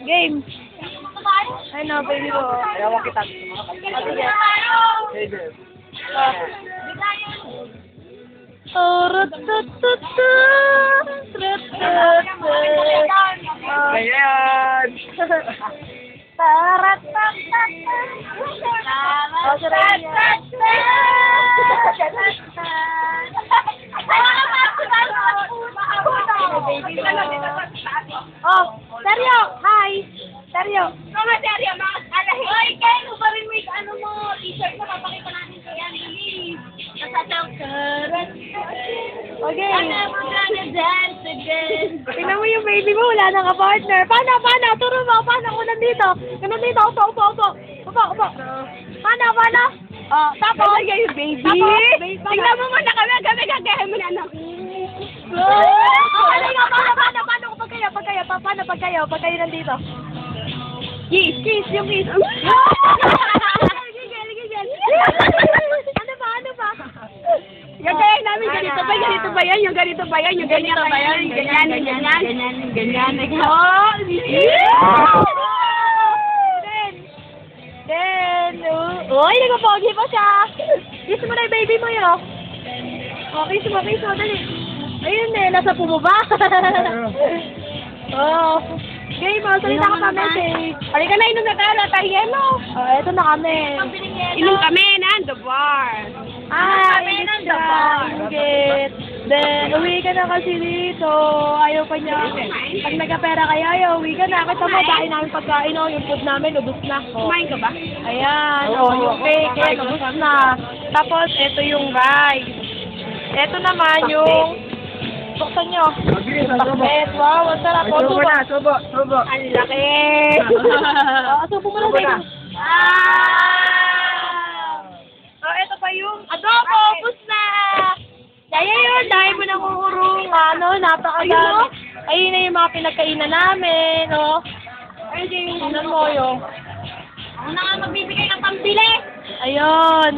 Game. Ano, baby ko. Ayaw kita. Ayan! Oh, Seryo! Hi! Seryo! Seryo, mga alahin. Hoy, kayo mo pa rin may ano mo, t-shirt mo, papakita natin kay Annalise. Nasasang karat. Okay. Ano mo gonna dance again? Tingnan mo yung baby mo, wala nang ka-partner. Paano? Turo mo, paano ako nandito? Nandito, upo. Paano? Oh, tapos. yung baby. Tapos, Tingnan mo muna kami gagayahin mo na ano. Paano pag kayo nandito? Kiss, yung kiss. Ano ba? Gagayahin namin ganito ba yan? Yung ganito ba yan? Ganyan. Oh! Then, uy, nagpapogi pa siya. Kiss mo na yung baby mo yun, oh. Oh, kiss mo, dali. Ayun nasa pumo ba? Oh. Game mo, salita ka pa message. Halika na, inom na tayo yelo. Oh, eto na kami. Inom kami na, the bar. Ay, inggit. Then, uwi ka na kasi dito. Ayaw pa niya. Pag nagkapera kayo, uwi ka na. Kasi mo, dahil namin pagkain, oh, yung food namin, ubus na. Oh. Kumain ka ba? Ayan, oh, yung cake, yan, ubus na. Tapos, ito yung rice. Ito naman yung... Buksan nyo. Bakit? Wow, ang sarap. Subo. Ang laki. Subo mo na dito. Oh, ito pa yung adobo. Ubus na. Kaya yun, dahil mo nang uurong, napakagano. Ayun na yung mga pinagkainan namin, oh. Ayun yung mo yung. Ako na nga magbibigay ng pambili. Ayun.